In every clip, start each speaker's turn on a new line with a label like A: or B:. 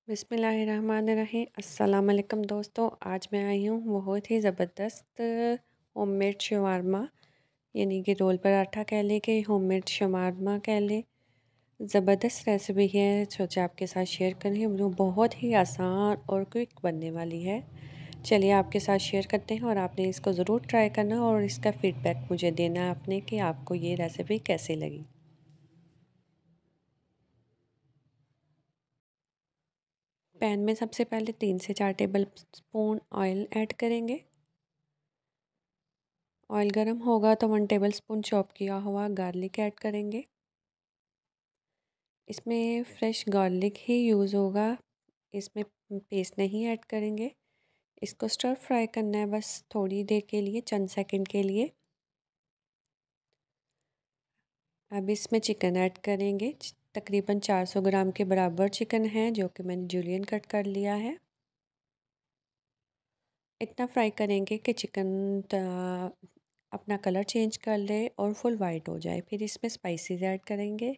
A: बिस्मिल्लाहिर्रहमानिर्रहीम। अस्सलाम वालेकुम दोस्तों, आज मैं आई हूँ बहुत ही ज़बरदस्त होममेड शवारमा, यानी कि रोल पराठा कह लें कि होममेड शवारमा कह लें। ज़बरदस्त रेसिपी है, सोचा आपके साथ शेयर करें। जो बहुत ही आसान और क्विक बनने वाली है। चलिए आपके साथ शेयर करते हैं और आपने इसको ज़रूर ट्राई करना और इसका फ़ीडबैक मुझे देना आपने कि आपको ये रेसिपी कैसी लगी। पैन में सबसे पहले 3 से 4 टेबल स्पून ऑयल ऐड करेंगे। ऑयल गर्म होगा तो 1 टेबल स्पून चॉप किया हुआ गार्लिक ऐड करेंगे। इसमें फ्रेश गार्लिक ही यूज़ होगा, इसमें पेस्ट नहीं ऐड करेंगे। इसको स्टर फ्राई करना है बस थोड़ी देर के लिए, चंद सेकंड के लिए। अब इसमें चिकन ऐड करेंगे। तकरीबन 400 ग्राम के बराबर चिकन है जो कि मैंने जूलियन कट कर लिया है। इतना फ्राई करेंगे कि चिकन अपना कलर चेंज कर ले और फुल वाइट हो जाए। फिर इसमें स्पाइसेस ऐड करेंगे।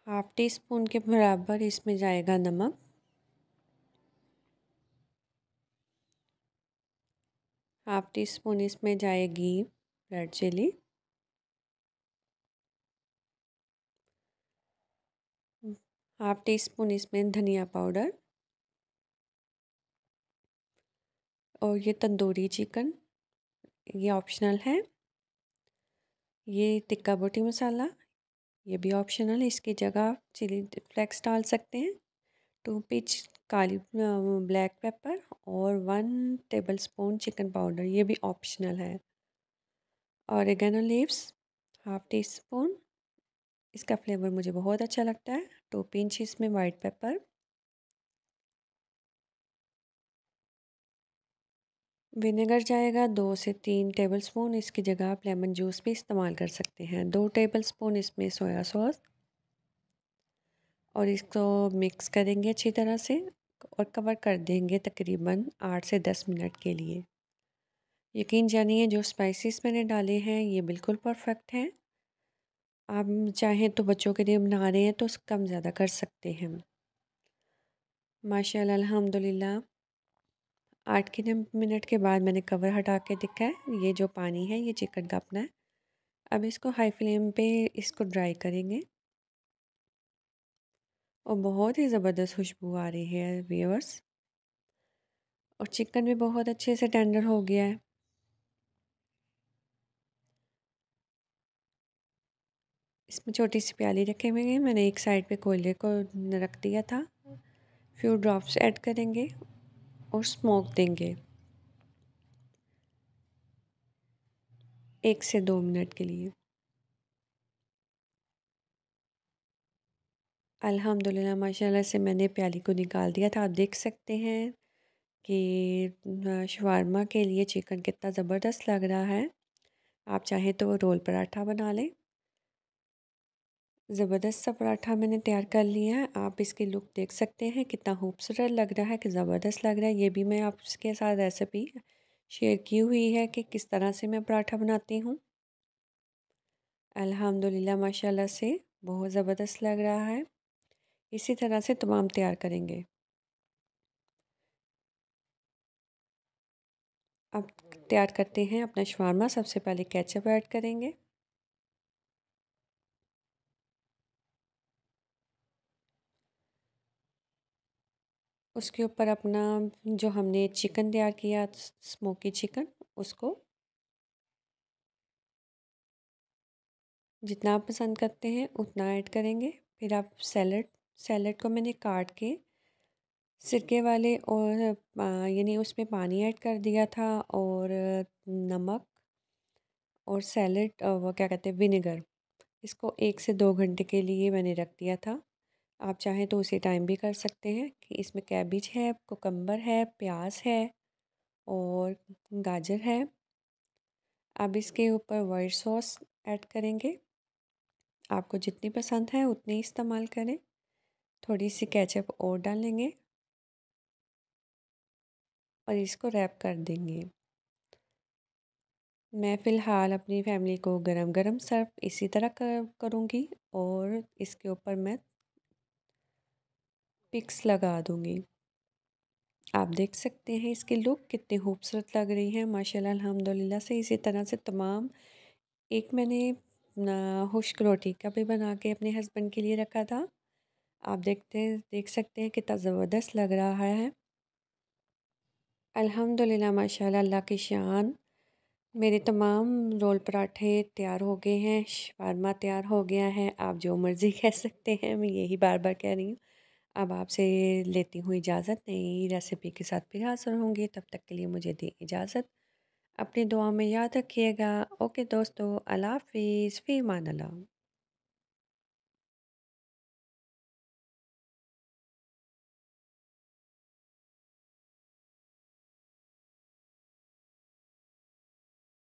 A: हाफ टी स्पून के बराबर इसमें जाएगा नमक। हाफ टी स्पून इसमें जाएगी red chilli. Half teaspoon इसमें धनिया पाउडर। और ये तंदूरी चिकन, ये ऑप्शनल है। ये टिक्का बोटी मसाला, ये भी ऑप्शनल है। इसकी जगह चिली फ्लेक्स डाल सकते हैं। 2 पिंच काली ब्लैक पेपर और 1 टेबल स्पून चिकन पाउडर, ये भी ऑप्शनल है। Oregano leaves half tea spoon, इसका फ्लेवर मुझे बहुत अच्छा लगता है। 2 पिंच इसमें वाइट पेपर। विनेगर जाएगा 2 से 3 टेबलस्पून। इसकी जगह आप लेमन जूस भी इस्तेमाल कर सकते हैं। 2 टेबलस्पून इसमें सोया सॉस और इसको मिक्स करेंगे अच्छी तरह से और कवर कर देंगे तकरीबन 8 से 10 मिनट के लिए। यकीन जानिए जो स्पाइसेस मैंने डाले हैं ये बिल्कुल परफेक्ट हैं। आप चाहें तो बच्चों के लिए बना रहे हैं तो कम ज़्यादा कर सकते हैं। माशाल्लाह अल्हम्दुलिल्लाह 8 के मिनट के बाद मैंने कवर हटा के देखा है, ये जो पानी है ये चिकन का अपना है। अब इसको हाई फ्लेम पे इसको ड्राई करेंगे और बहुत ही ज़बरदस्त खुशबू आ रही है व्यूअर्स। और चिकन भी बहुत अच्छे से टेंडर हो गया है। इसमें छोटी सी प्याली रखे हुए हैं, मैंने एक साइड पे कोयले को रख दिया था। फ्यू ड्रॉप्स ऐड करेंगे और स्मोक देंगे 1 से 2 मिनट के लिए। अल्हम्दुलिल्लाह माशाल्लाह से मैंने प्याली को निकाल दिया था। आप देख सकते हैं कि शवारमा के लिए चिकन कितना ज़बरदस्त लग रहा है। आप चाहें तो रोल पराठा बना लें। ज़बरदस्त सा पराठा मैंने तैयार कर लिया है। आप इसकी लुक देख सकते हैं कितना खूबसूरत लग रहा है, कि ज़बरदस्त लग रहा है। ये भी मैं आपके साथ रेसिपी शेयर की हुई है कि किस तरह से मैं पराठा बनाती हूँ। अल्हम्दुलिल्लाह माशाल्लाह से बहुत ज़बरदस्त लग रहा है। इसी तरह से तमाम तैयार करेंगे। अब तैयार करते हैं अपना शवारमा। सबसे पहले केचप ऐड करेंगे। उसके ऊपर अपना जो हमने चिकन तैयार किया स्मोकी चिकन, उसको जितना आप पसंद करते हैं उतना ऐड करेंगे। फिर आप सैलड सैलड को मैंने काट के सिरके वाले और यानी उसमें पानी ऐड कर दिया था और नमक और सैलड वो क्या कहते हैं विनेगर, इसको 1 से 2 घंटे के लिए मैंने रख दिया था। आप चाहें तो उसी टाइम भी कर सकते हैं। कि इसमें कैबिज है, कुकम्बर है, प्याज है और गाजर है। अब इसके ऊपर वाइट सॉस ऐड करेंगे। आपको जितनी पसंद है उतनी इस्तेमाल करें। थोड़ी सी केचप और डालेंगे और इसको रैप कर देंगे। मैं फ़िलहाल अपनी फैमिली को गरम-गरम सर्व इसी तरह करूँगी और इसके ऊपर मैं पिक्स लगा दूँगी। आप देख सकते हैं इसकी लुक कितनी खूबसूरत लग रही है माशाल्लाह अल्हम्दुलिल्लाह से। इसी तरह से तमाम एक मैंने खुश्क रोटी का भी बना के अपने हस्बैंड के लिए रखा था। आप देख सकते हैं कितना ज़बरदस्त लग रहा है। अल्हम्दुलिल्लाह माशाल्लाह अल्लाह की शान। मेरे तमाम रोल पराठे तैयार हो गए हैं, शवारमा तैयार हो गया है। आप जो मर्ज़ी कह सकते हैं, मैं यही बार-बार कह रही हूँ। अब आपसे लेती हूँ इजाज़त, नई रेसिपी के साथ फिर हाज़िर होंगी। तब तक के लिए मुझे दें इजाज़त। अपनी दुआओं में याद रखिएगा। ओके दोस्तों, अल्लाह हाफ़िज़, फ़ी अमान अल्लाह।